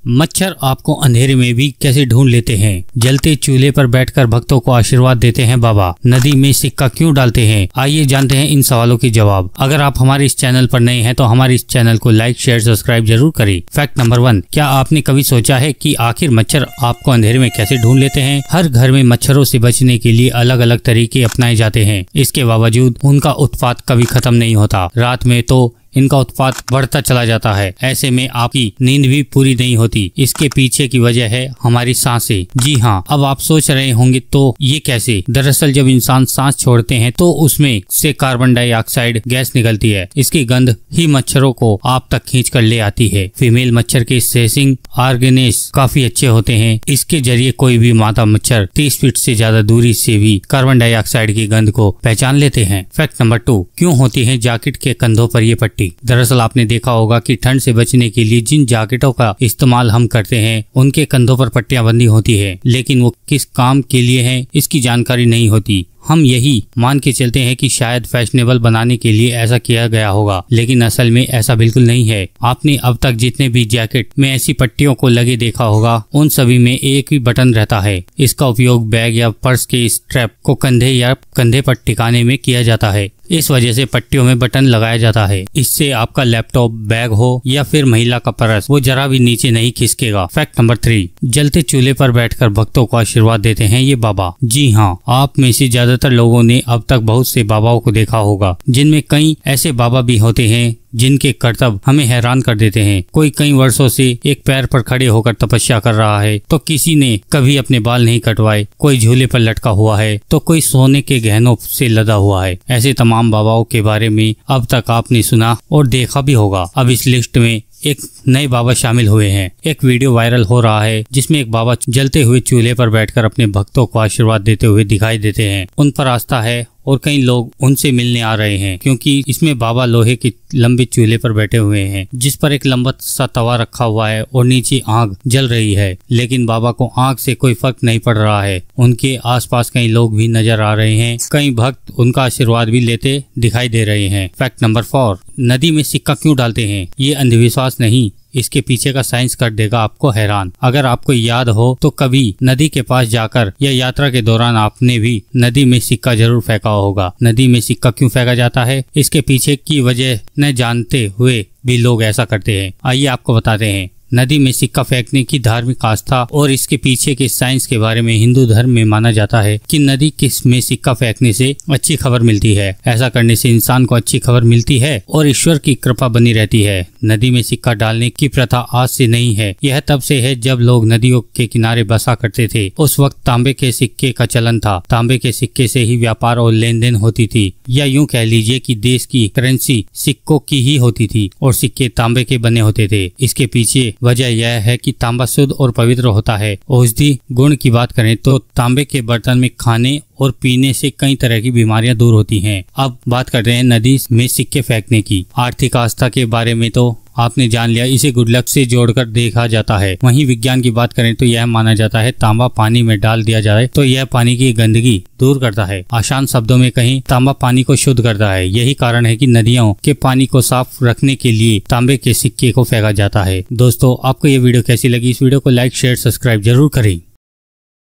मच्छर आपको अंधेरे में भी कैसे ढूंढ लेते हैं। जलते चूल्हे पर बैठकर भक्तों को आशीर्वाद देते हैं बाबा। नदी में सिक्का क्यों डालते हैं, आइए जानते हैं इन सवालों के जवाब। अगर आप हमारे इस चैनल पर नए हैं तो हमारे इस चैनल को लाइक शेयर सब्सक्राइब जरूर करें। फैक्ट नंबर 1, क्या आपने कभी सोचा है कि आखिर मच्छर आपको अंधेरे में कैसे ढूंढ लेते हैं। हर घर में मच्छरों से बचने के लिए अलग अलग तरीके अपनाए जाते हैं। इसके बावजूद उनका उत्पात कभी खत्म नहीं होता। रात में तो इनका उत्पात बढ़ता चला जाता है। ऐसे में आपकी नींद भी पूरी नहीं होती। इसके पीछे की वजह है हमारी सांसें। जी हाँ, अब आप सोच रहे होंगे तो ये कैसे। दरअसल जब इंसान सांस छोड़ते हैं तो उसमें से कार्बन डाइऑक्साइड गैस निकलती है। इसकी गंध ही मच्छरों को आप तक खींच कर ले आती है। फीमेल मच्छर के सेंसिंग ऑर्गेन्स काफी अच्छे होते हैं। इसके जरिए कोई भी मादा मच्छर 30 फीट से ज्यादा दूरी से भी कार्बन डाइऑक्साइड की गंध को पहचान लेते हैं। फैक्ट नंबर 2, क्यों होती है जैकेट के कंधों पर ये पट्टी। दरअसल आपने देखा होगा कि ठंड से बचने के लिए जिन जैकेटों का इस्तेमाल हम करते हैं उनके कंधों पर पट्टियां बंधी होती है, लेकिन वो किस काम के लिए हैं इसकी जानकारी नहीं होती। हम यही मान के चलते हैं कि शायद फैशनेबल बनाने के लिए ऐसा किया गया होगा, लेकिन असल में ऐसा बिल्कुल नहीं है। आपने अब तक जितने भी जैकेट में ऐसी पट्टियों को लगे देखा होगा उन सभी में एक ही बटन रहता है। इसका उपयोग बैग या पर्स के स्ट्रैप को कंधे या कंधे पर टिकाने में किया जाता है। इस वजह से पट्टियों में बटन लगाया जाता है। इससे आपका लैपटॉप, बैग हो या फिर महिला का पर्स, वो जरा भी नीचे नहीं खिसकेगा। फैक्ट नंबर 3, जलते चूल्हे पर बैठकर भक्तों को आशीर्वाद देते हैं ये बाबा। जी हाँ, आप में से ज्यादातर लोगों ने अब तक बहुत से बाबाओं को देखा होगा, जिनमें कई ऐसे बाबा भी होते हैं जिनके कर्तव्य हमें हैरान कर देते हैं। कोई कई वर्षों से एक पैर पर खड़े होकर तपस्या कर रहा है, तो किसी ने कभी अपने बाल नहीं कटवाए, कोई झूले पर लटका हुआ है, तो कोई सोने के गहनों से लदा हुआ है। ऐसे तमाम बाबाओं के बारे में अब तक आपने सुना और देखा भी होगा। अब इस लिस्ट में एक नए बाबा शामिल हुए हैं। एक वीडियो वायरल हो रहा है जिसमें एक बाबा जलते हुए चूल्हे पर बैठकर अपने भक्तों को आशीर्वाद देते हुए दिखाई देते हैं। उन पर आस्था है और कई लोग उनसे मिलने आ रहे हैं, क्योंकि इसमें बाबा लोहे के लंबे चूल्हे पर बैठे हुए हैं जिस पर एक लंबा सा तवा रखा हुआ है और नीचे आग जल रही है, लेकिन बाबा को आग से कोई फर्क नहीं पड़ रहा है। उनके आसपास कई लोग भी नजर आ रहे हैं। कई भक्त उनका आशीर्वाद भी लेते दिखाई दे रहे हैं। फैक्ट नंबर 4, नदी में सिक्का क्यों डालते हैं। ये अंधविश्वास नहीं, इसके पीछे का साइंस कर देगा आपको हैरान। अगर आपको याद हो तो कभी नदी के पास जाकर या यात्रा के दौरान आपने भी नदी में सिक्का जरूर फेंका होगा। नदी में सिक्का क्यों फेंका जाता है, इसके पीछे की वजह न जानते हुए भी लोग ऐसा करते हैं। आइए आपको बताते हैं। नदी में सिक्का फेंकने की धार्मिक आस्था और इसके पीछे के साइंस के बारे में हिंदू धर्म में माना जाता है कि नदी किस में सिक्का फेंकने से अच्छी खबर मिलती है। ऐसा करने से इंसान को अच्छी खबर मिलती है और ईश्वर की कृपा बनी रहती है। नदी में सिक्का डालने की प्रथा आज से नहीं है, यह तब से है जब लोग नदियों के किनारे बसा करते थे। उस वक्त तांबे के सिक्के का चलन था। तांबे के सिक्के से ही व्यापार और लेन देन होती थी, या यूं कह लीजिए कि देश की करेंसी सिक्कों की ही होती थी और सिक्के तांबे के बने होते थे। इसके पीछे वजह यह है कि तांबा शुद्ध और पवित्र होता है। औषधि गुण की बात करें तो तांबे के बर्तन में खाने और पीने से कई तरह की बीमारियां दूर होती हैं। अब बात कर रहे हैं नदी में सिक्के फेंकने की। आर्थिक आस्था के बारे में तो आपने जान लिया, इसे गुड लक से जोड़कर देखा जाता है। वहीं विज्ञान की बात करें तो यह माना जाता है तांबा पानी में डाल दिया जाए तो यह पानी की गंदगी दूर करता है। आसान शब्दों में कहीं तांबा पानी को शुद्ध करता है। यही कारण है कि नदियों के पानी को साफ रखने के लिए तांबे के सिक्के को फेंका जाता है। दोस्तों, आपको ये वीडियो कैसी लगी, इस वीडियो को लाइक शेयर सब्सक्राइब जरूर करें।